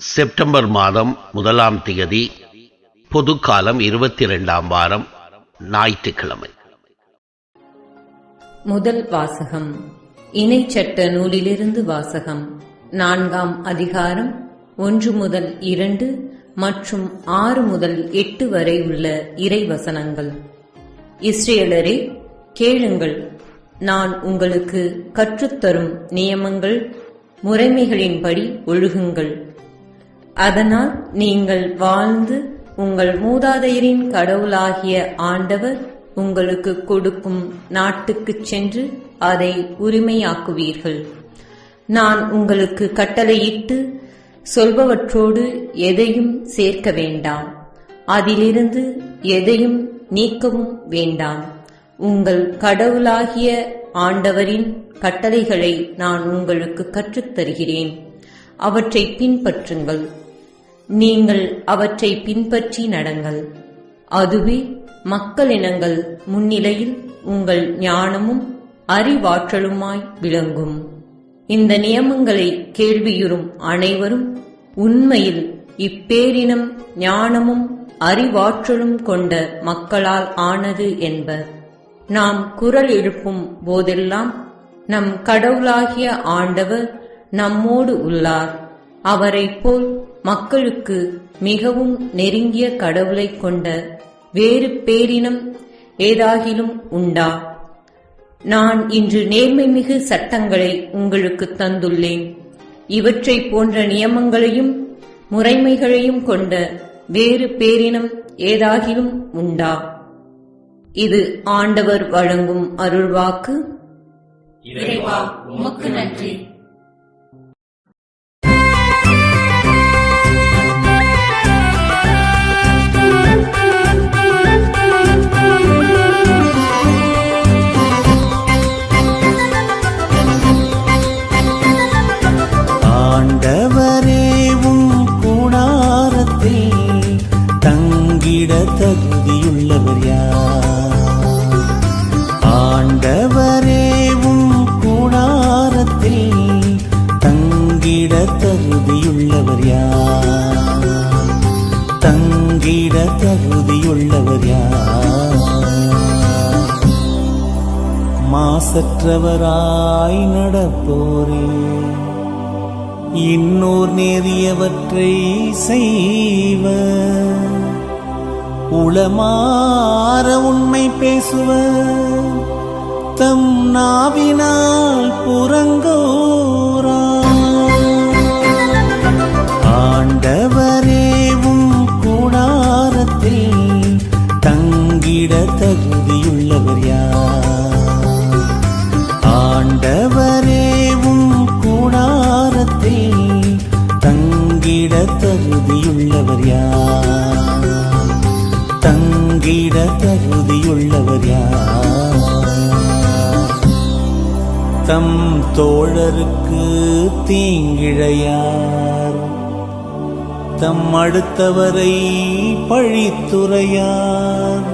September மாதம் 1ஆம் தேதி, பொதுக்காலம் 22ஆம் வாரம், ஞாயிற்றுக்கிழமை. முதல் வாசகம். இணைச்சட்ட நூலிலிருந்து வாசகம். 4ஆம் அதிகாரம் 1 முதல் 2 மற்றும் 6 முதல் 8 வரை உள்ள இறைவசனங்கள். இஸ்ரேலரே, கேளுங்கள், நான் உங்களுக்கு கற்றுத்தரும் நியமங்கள் முறைமைகளின்படி ஒழுகுங்கள். அதனால் நீங்கள் வாழ்ந்து உங்கள் மூதாதையரின் கடவுளாகிய ஆண்டவர் உங்களுக்கு கொடுக்கும் நாட்டுக்குச் சென்று அதை உரிமையாக்குவீர்கள். நான் உங்களுக்கு கட்டளையிட்டு சொல்பவற்றோடு எதையும் சேர்க்க வேண்டாம், அதிலிருந்து எதையும் நீக்கவும் வேண்டாம். உங்கள் கடவுளாகிய ஆண்டவரின் கட்டளைகளை நான் உங்களுக்கு கற்றுத்தருகிறேன். அவற்றை பின்பற்றுங்கள். நீங்கள் அவற்றை பின்பற்றி நடங்கள். அதுவே மக்களினங்கள் முன்னிலையில் உங்கள் ஞானமும் அறிவாற்றலுமாய் விளங்கும். இந்த நியமங்களை கேள்வியுறும் அனைவரும் உண்மையில் இப்பேரினம் ஞானமும் அறிவாற்றலும் கொண்ட மக்களால் ஆனது என்பர். நாம் குரல் எழுப்பும் போதெல்லாம் நம் கடவுளாகிய ஆண்டவர் நம்மோடு உள்ளார். அவரைப் போல் மக்களுக்கு மிகவும் நெருங்கிய கடவுளை கொண்ட வேறு பேரினம் ஏதாகிலும் உண்டா? நான் இன்று நேர்மைமிகு சட்டங்களை உங்களுக்கு தந்துள்ளேன். இவற்றை போன்ற நியமங்களையும் முறைமைகளையும் கொண்ட வேறு பேரினம் ஏதாகிலும் உண்டா? இது ஆண்டவர் வழங்கும் அருள்வாக்கு. இறைவா, உமக்கு நன்றி. ஆண்டவரேவும் கூடாரத்தில் தங்கிட தகுதியுள்ளவர் யார்? ஆண்டவரேவும் கூடாரத்தில் தங்கிட தகுதியுள்ளவர் யார்? தங்கிட தகுதியுள்ளவர் யார்? மாசற்றவராய் நடப்போரே, இன்னோர் நேரியவற்றை செய்வர், உளமாற உண்மை பேசுவர், தம் நாவினால் புறங்கோரா. ஆண்டவரேவும் கூடாரத்தில் தங்கிட தகுதியுள்ளவர் யார்? ஆண்டவரேவும் கூடாரத்தில் தங்கிட தகுதியுள்ளவர் யார்? தங்கிட தகுதியுள்ளவர் யார்? தம் தோழருக்கு தீங்கிழையார், தம் அடுத்தவரை பழித்துரையார்,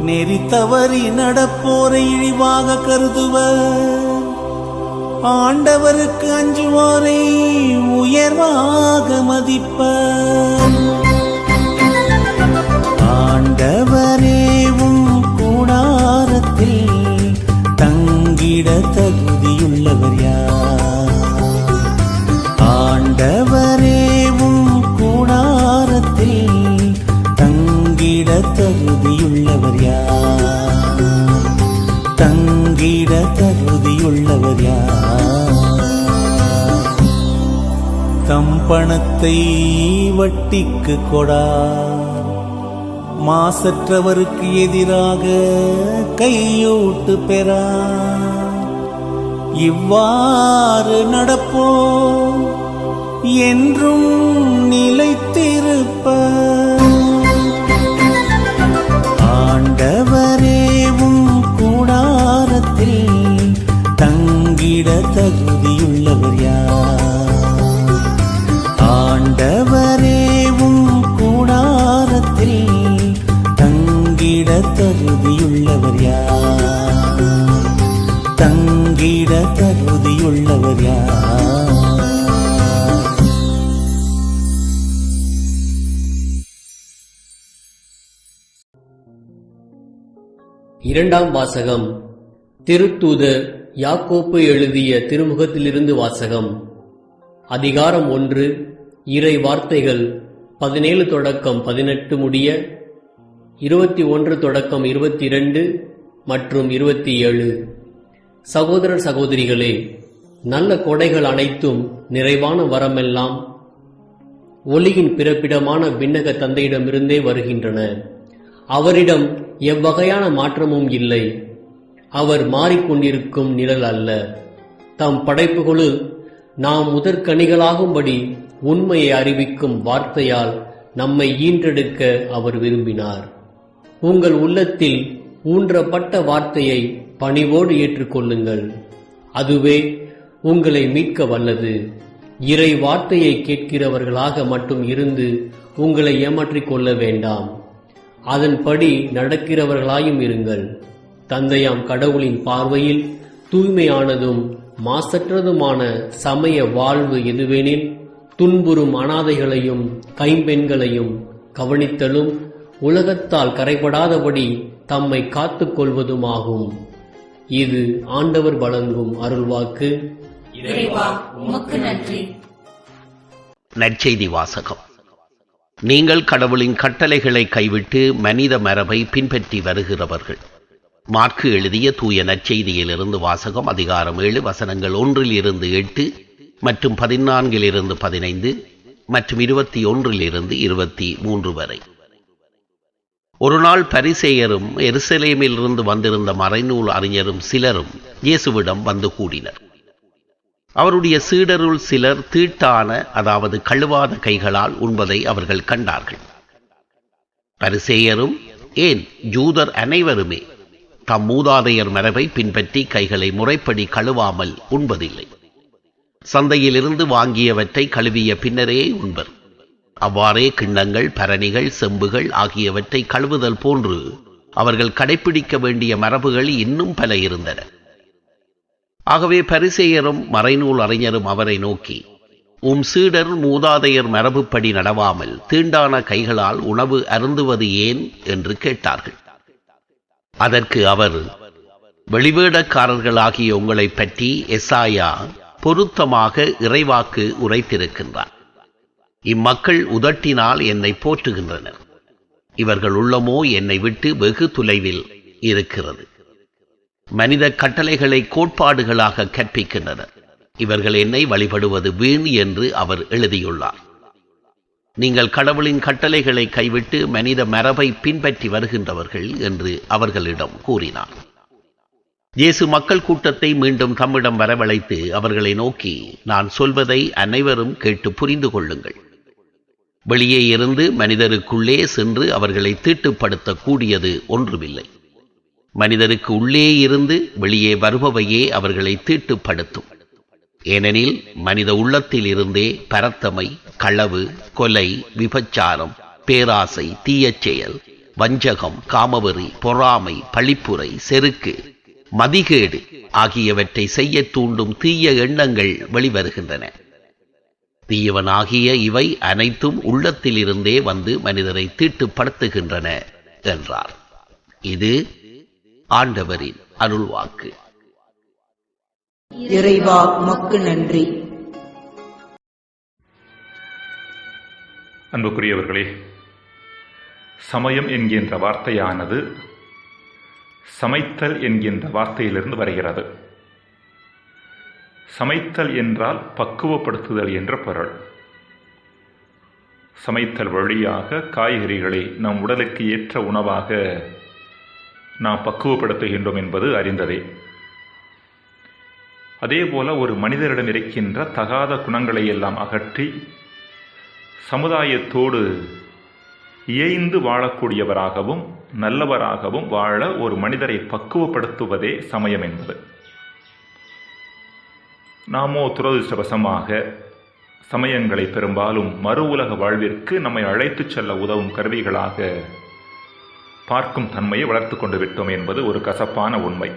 நெறி தவறி நடப்போரை இழிவாக கருதுவர், ஆண்டவருக்கு அஞ்சுவோரை உயர்வாக மதிப்பர். ஆண்டவரேவும் கூடாரத்தில் தங்கிட தகுதியுள்ளவர் யார்? ஆண்டவரேவும் கூடாரத்தில் தங்கிட தகுதியுள்ளவர் யார்? தங்கிட தகுதியுள்ளவர் யார்? தம் பணத்தை வட்டிக்கு கொடார், மாசற்றவருக்கு எதிராக கையூட்டு பெறார். இவ்வாறு நடப்போம் என்றும் நிலைத்திருப்பர். ஆண்டவரேவும் கூடாரத்தில் தங்கிட தகுதியுள்ளவர் யார்? ஆண்டவரேவும் கூடாரத்தில் தங்கிட தகுதியுள்ளவர் யார்? தங்கிட தகுதியுள்ளவர் யார்? இரண்டாம் வாசகம் திருத்தூதர் யாக்கோப்பு எழுதிய திருமுகத்திலிருந்து வாசகம். அதிகாரம் 1, இறை வார்த்தைகள் 17 தொடக்கம் 18 முடிய, 21 தொடக்கம் 22 மற்றும் 27. சகோதரர் சகோதரிகளே, நல்ல கொடைகள் அனைத்தும் நிறைவான வரமெல்லாம் ஒளியின் பிறப்பிடமான விண்ணக தந்தையிடமிருந்தே வருகின்றன. அவரிடம் எவ்வகையான மாற்றமும் இல்லை. அவர் மாறிக்கொண்டிருக்கும் நிழல் அல்ல. தம் படைப்புகளுள் நாம் முதற்கனிகளாகும்படி உண்மையை அறிவிக்கும் வார்த்தையால் நம்மை ஈன்றெடுக்க அவர் விரும்பினார். உங்கள் உள்ளத்தில் ஊன்றப்பட்ட வார்த்தையை பணிவோடு ஏற்றுக்கொள்ளுங்கள். அதுவே உங்களை மீட்க வல்லது. இறை வார்த்தையை கேட்கிறவர்களாக மட்டும் இருந்து உங்களை ஏமாற்றிக் கொள்ள வேண்டாம். அதன்படி நடக்கிறவர்களாயும் இருங்கள். தந்தையாம் கடவுளின் பார்வையில் தூய்மையானதும் மாசற்றதுமான சமய வாழ்வு எதுவெனில், துன்புறும் அனாதைகளையும் கைம்பெண்களையும் கவனித்தலும் உலகத்தால் கரைபடாதபடி தம்மை காத்துக் கொள்வதுமாகும். இது ஆண்டவர் வழங்கும் அருள்வாக்கு. இறைவா, உமக்கு நன்றி. நற்செய்தி வாசகம். நீங்கள் கடவுளின் கட்டளைகளை கைவிட்டு மனித மரபை பின்பற்றி வருகிறவர்கள். மாற்கு எழுதிய தூய நற்செய்தியிலிருந்து வாசகம். அதிகாரம் 7 வசனங்கள் 1-8 மற்றும் 14-15 மற்றும் 21-23 வரை. ஒரு நாள் பரிசேயரும் எருசலேமிலிருந்து வந்திருந்த மறைநூல் அறிஞரும் சிலரும் இயேசுவிடம் வந்து கூடினர். அவருடைய சீடருள் சிலர் தீட்டான, அதாவது கழுவாத கைகளால் உண்பதை அவர்கள் கண்டார்கள். பரிசேயரும் ஏன் யூதர் அனைவருமே தம் மூதாதையர் மரபை பின்பற்றி கைகளை முறைப்படி கழுவாமல் உண்பதில்லை. சந்தையிலிருந்து வாங்கியவற்றை கழுவிய பின்னரே உண்பர். அவ்வாறே கிண்ணங்கள், பரணிகள், செம்புகள் ஆகியவற்றை கழுவுதல் போன்று அவர்கள் கடைப்பிடிக்க வேண்டிய மரபுகள் இன்னும் பல இருந்தன. ஆகவே பரிசேயரும் மறைநூல் அறிஞரும் அவரை நோக்கி, உம் சீடர் மூதாதையர் மரபுப்படி நடவாமல் தீண்டான கைகளால் உணவு அருந்துவது ஏன் என்று கேட்டார்கள். அதற்கு அவர், வெளிவேடக்காரர்களாகிய உங்களை பற்றி எசாயா பொருத்தமாக இறைவாக்கு உரைத்திருக்கின்றார். இம்மக்கள் உதட்டினால் என்னை போற்றுகின்றனர், இவர்கள் உள்ளமோ என்னை விட்டு வெகு தொலைவில் இருக்கிறது. மனித கட்டளைகளை கோட்பாடுகளாக கற்பிக்கின்றனர், இவர்கள் என்னை வழிபடுவது வீண் என்று அவர் எழுதியுள்ளார். நீங்கள் கடவுளின் கட்டளைகளை கைவிட்டு மனித மரபை பின்பற்றி வருகின்றவர்கள் என்று அவர்களிடம் கூறினார். இயேசு மக்கள் கூட்டத்தை மீண்டும் தம்மிடம் வரவழைத்து அவர்களை நோக்கி, நான் சொல்வதை அனைவரும் கேட்டு புரிந்து கொள்ளுங்கள். வெளியே இருந்து மனிதருக்குள்ளே சென்று அவர்களை தீட்டுப்படுத்தக்கூடியது ஒன்றுமில்லை. மனிதருக்கு உள்ளே இருந்து வெளியே வருபவையே அவர்களை தீட்டுப்படுத்தும். ஏனெனில் மனித உள்ளத்தில் இருந்தே பரத்தமை, களவு, கொலை, விபச்சாரம், பேராசை, தீயச்செயல், வஞ்சகம், காமவெறி, பொறாமை, பழிப்புரை, செருக்கு, மதிகேடு ஆகியவற்றை செய்ய தூண்டும் தீய எண்ணங்கள் வெளிவருகின்றன. தீயவனாகிய இவை அனைத்தும் உள்ளத்திலிருந்தே வந்து மனிதரை தீட்டுப்படுத்துகின்றன என்றார். இது ஆண்டவரின் அருள்வாக்கு. இறைவா, உமக்கு நன்றி. அன்புக்குரியவர்களே, சமயம் என்கின்ற வார்த்தையானது சமைத்தல் என்கின்ற வார்த்தையிலிருந்து வருகிறது. சமைத்தல் என்றால் பக்குவப்படுத்துதல் என்ற பொருள். சமைத்தல் வழியாக காய்கறிகளை நம் உடலுக்கு ஏற்ற உணவாக நாம் பக்குவப்படுத்துகின்றோம் என்பது அறிந்ததே. அதேபோல ஒரு மனிதரிடம் இருக்கின்ற தகாத குணங்களை எல்லாம் அகற்றி சமுதாயத்தோடு இயைந்து வாழக்கூடியவராகவும் நல்லவராகவும் வாழ ஒரு மனிதரை பக்குவப்படுத்துவதே சமயம் என்பது. நாமோ துரதிர்ஷ்டவசமாக சமயங்களை பெரும்பாலும் மறு உலக வாழ்விற்கு நம்மை அழைத்துச் செல்ல உதவும் கருவிகளாக பார்க்கும் தன்மையை வளர்த்து கொண்டு விட்டோம் என்பது ஒரு கசப்பான உண்மை.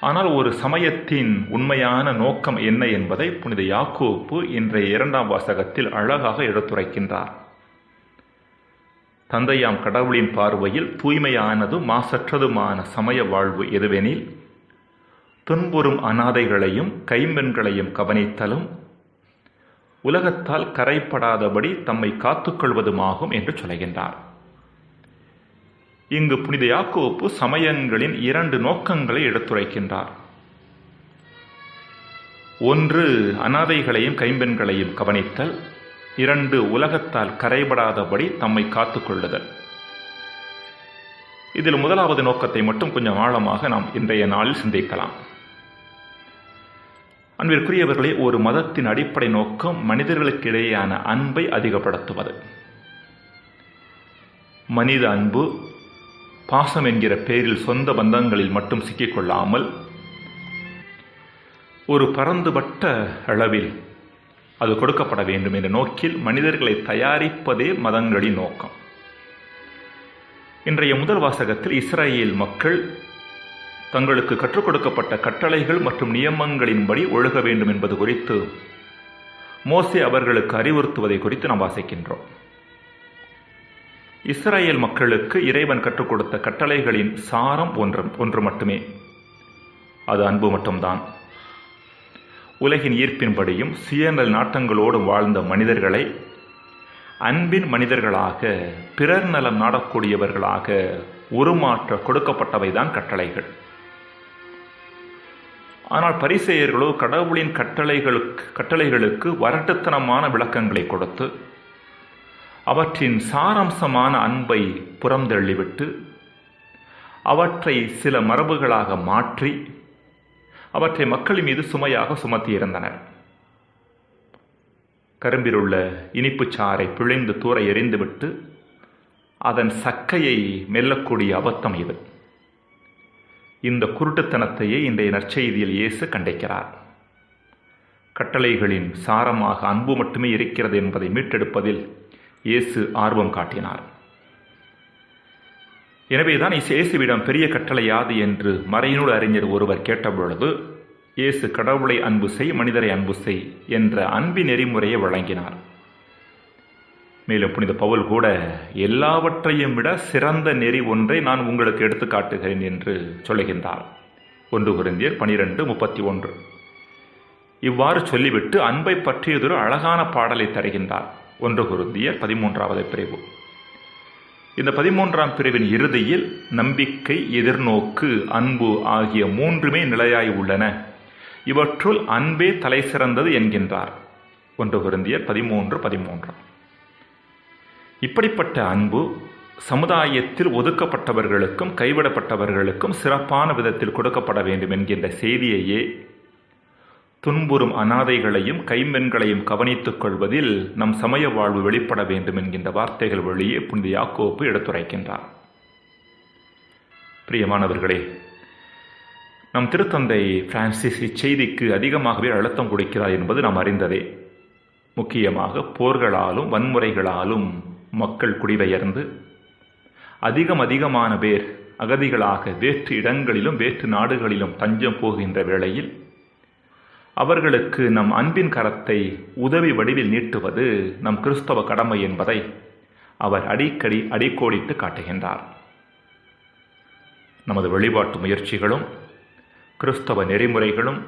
ஆனால் ஒரு சமயத்தின் உண்மையான நோக்கம் என்ன என்பதை புனித யாக்கோப்பு இன்றைய 2ஆம் வாசகத்தில் அழகாக எடுத்துரைக்கின்றார். தந்தையாம் கடவுளின் பார்வையில் தூய்மையானதும் மாசற்றதுமான சமய வாழ்வு எதுவெனில் துன்புறும் அனாதைகளையும் கைம்பெண்களையும் கவனித்தலும் உலகத்தால் கரைப்படாதபடி தம்மை காத்துக்கொள்வதுமாகும் என்று சொல்கின்றார். இங்கு புனித யாக்கோப்பு சமயங்களின் 2 நோக்கங்களை எடுத்துரைக்கின்றார். ஒன்று, அனாதைகளையும் கைம்பெண்களையும் கவனித்தல். 2, உலகத்தால் கரைபடாதபடி தம்மை காத்துக்கொள்ளுதல். இதில் முதலாவது நோக்கத்தை மட்டும் கொஞ்சம் ஆழமாக நாம் இன்றைய நாளில் சிந்திக்கலாம். அன்பிற்குரியவர்களே, ஒரு மதத்தின் அடிப்படை நோக்கம் மனிதர்களுக்கிடையேயான அன்பை அதிகப்படுத்துவது. மனித அன்பு பாசம் என்கிற பெயரில் சொந்த பந்தங்களில் மட்டும் சிக்கிக்கொள்ளாமல் ஒரு பரந்துபட்ட அளவில் அது கொடுக்கப்பட வேண்டும் என்ற நோக்கில் மனிதர்களை தயாரிப்பதே மதங்களின் நோக்கம். இன்றைய முதல் வாசகத்தில் இஸ்ரேல் மக்கள் தங்களுக்கு கற்றுக் கொடுக்கப்பட்ட கட்டளைகள் மற்றும் நியமங்களின்படி ஒழுக வேண்டும் என்பது குறித்து மோசே அவர்களுக்கு அறிவுறுத்துவதை குறித்து நாம் வாசிக்கின்றோம். இஸ்ரேல் மக்களுக்கு இறைவன் கற்றுக் கொடுத்த கட்டளைகளின் சாரம் ஒன்று மட்டுமே, அது அன்பு மட்டும்தான். உலகின் ஈர்ப்பின்படியும் சுயநல நாட்டங்களோடு வாழ்ந்த மனிதர்களை அன்பின் மனிதர்களாக, பிறர் நலம் நாடக்கூடியவர்களாக உருமாற்ற கொடுக்கப்பட்டவைதான் கட்டளைகள். ஆனால் பரிசேயர்களோ கடவுளின் கட்டளைகளுக்கு வரட்டுத்தனமான விளக்கங்களை கொடுத்து அவற்றின் சாராம்சமான அன்பை புறந்தள்ளிவிட்டு அவற்றை சில மரபுகளாக மாற்றி அவற்றை மக்கள் மீது சுமையாக சுமத்தியிருந்தனர். கரும்பிலுள்ள இனிப்புச் சாறை பிழிந்து தூர எறிந்துவிட்டு அதன் சக்கையை மெல்லக்கூடிய அபத்தம் இது. இந்த குருட்டுத்தனத்தையே இன்றைய நற்செய்தியில் இயேசு கண்டிக்கிறார். கட்டளைகளின் சாரமாக அன்பு மட்டுமே இருக்கிறது என்பதை மீட்டெடுப்பதில் இயேசு ஆர்வம் காட்டினார். எனவேதான் இயேசுவிடம் பெரிய கட்டளை யாது என்று மறைநூல் அறிஞர் ஒருவர் கேட்டபொழுது இயேசு கடவுளை அன்பு செய், மனிதரை அன்பு செய் என்ற அன்பின் நெறிமுறையை வழங்கினார். மேலும் புனித பவுல் கூட எல்லாவற்றையும் விட சிறந்த நெறி ஒன்றை நான் உங்களுக்கு எடுத்து காட்டுகிறேன் என்று சொல்லுகின்றார். 1 கொரிந்தியர் 12:31. இவ்வாறு சொல்லிவிட்டு அன்பை பற்றியதொரு அழகான பாடலை தருகின்றார். 1 கொரிந்தியர் 13வது பிரிவு. இந்த 13ஆம் பிரிவின் இறுதியில் நம்பிக்கை, எதிர்நோக்கு, அன்பு ஆகிய 3மே நிலையாய் உள்ளன, இவற்றுள் அன்பே தலை சிறந்தது என்கின்றார். 1 கொரிந்தியர் 13:13. இப்படிப்பட்ட அன்பு சமுதாயத்தில் ஒதுக்கப்பட்டவர்களுக்கும் கைவிடப்பட்டவர்களுக்கும் சிறப்பான விதத்தில் கொடுக்கப்பட வேண்டும் என்கின்ற செய்தியையே துன்புறும் அனாதைகளையும் கைம்பெண்களையும் கவனித்துக் கொள்வதில் நம் சமய வாழ்வு வெளிப்பட வேண்டும் என்கின்ற வார்த்தைகள் வழியே புனித யாக்கோப்பு எடுத்துரைக்கின்றார். பிரியமானவர்களே, நம் திருத்தந்தை பிரான்சிஸ் இச்செய்திக்கு அதிகமாகவே அழுத்தம் கொடுக்கிறார் என்பது நாம் அறிந்ததே. முக்கியமாக போர்களாலும் வன்முறைகளாலும் மக்கள் குடிபெயர்ந்து அதிகமான பேர் அகதிகளாக வேற்று இடங்களிலும் வேற்று நாடுகளிலும் தஞ்சம் போகின்ற வேளையில் அவர்களுக்கு நம் அன்பின் கரத்தை உதவி வடிவில் நீட்டுவது நம் கிறிஸ்தவ கடமை என்பதை அவர் அடிக்கடி அடிக்கோடிட்டு காட்டுகின்றார். நமது வழிபாட்டு முயற்சிகளும் கிறிஸ்தவ நெறிமுறைகளும்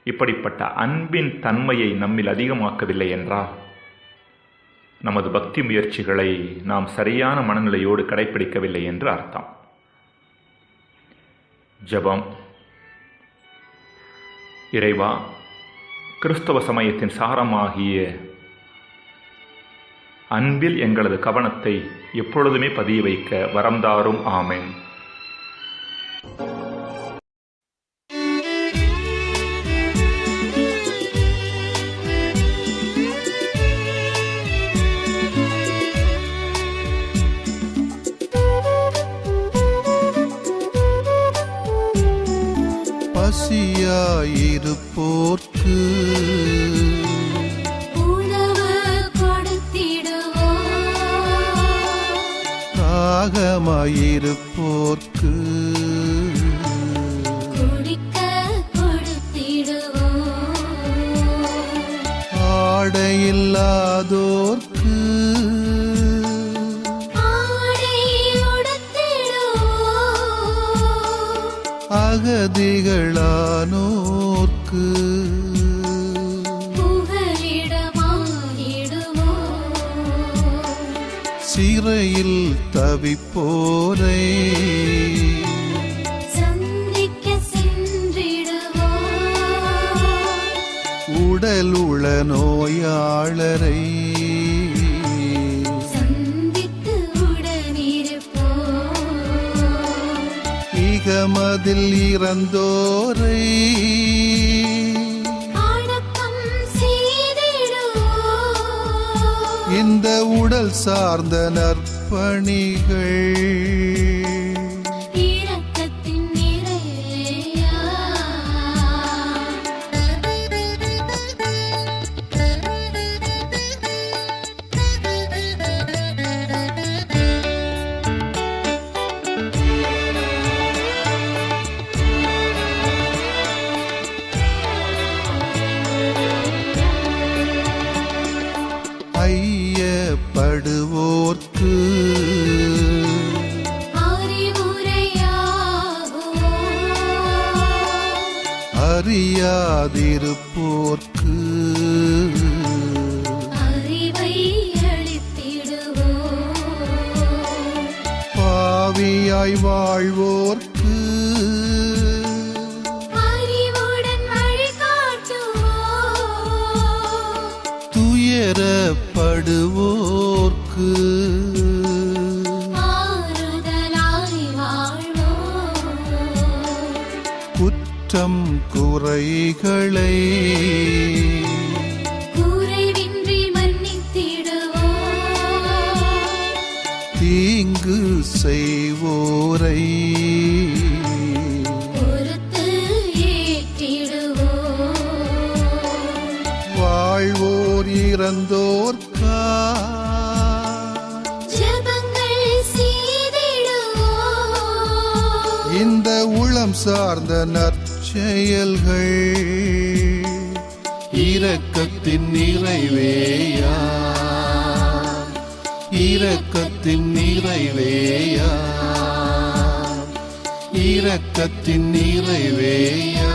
இப்படிப்பட்ட அன்பின் தன்மையை நம்மில் அதிகமாக்கவில்லை என்றால் நமது பக்தி முயற்சிகளை நாம் சரியான மனநிலையோடு கடைபிடிக்கவில்லை என்று அர்த்தம். ஜெபம். இறைவா, கிறிஸ்தவ சமயத்தின் சாரமாகிய அன்பில் எங்களது கவனத்தை எப்பொழுதுமே பதிய வைக்க வரம் தாரும். ஆமென். பசியாயிருப்போர்க்கு உணவு கொடுத்திடுவோம், தாகமாயிருப்போர்க்கு குடிக்க கொடுத்திடுவோம், ஆடையில்லாதோர்க்கு அகதிகளானோர்க்கு சிறையில் தவிப்போரை சந்திக்க சென்றிடுவோம். உடலுள நோயாளரை சந்தித்து உடனிருப்போம். இகமதில் இறந்தோரை அடக்கம் செய்திடுவோம். இந்த உடல் சார்ந்த நற்பணிகள் இரக்கத்தின் நிறையா. ஐயப்படுவோர்க்கு அறிவுரையாகுவோம். அறியாதிருப்போர்க்கு அறிவை அளித்திடுவோம். பாவியாய் வாழ்வோர்க்கு அறிவுடன் வழிகாட்டுவோம். துயரப்படுவோர்க்கு ஆறுதலாய் வாழ்வோம். குற்றம் குறைகளை குறைவின்றி மன்னித்திடுவோம். தீங்கு செய்வோரை பொறுத்து ஏற்றிடுவோம். வாழ்வோர் இறந்தோர்க்கா ஜெபங்கள் செய்திடுவோம். இந்த உளம் சார்ந்த நற்செயல்கள் இரக்கத்தின் நிறைவேயா இரக்கத்தின் நிறைவேயா இரக்கத்தின் நிறைவேயா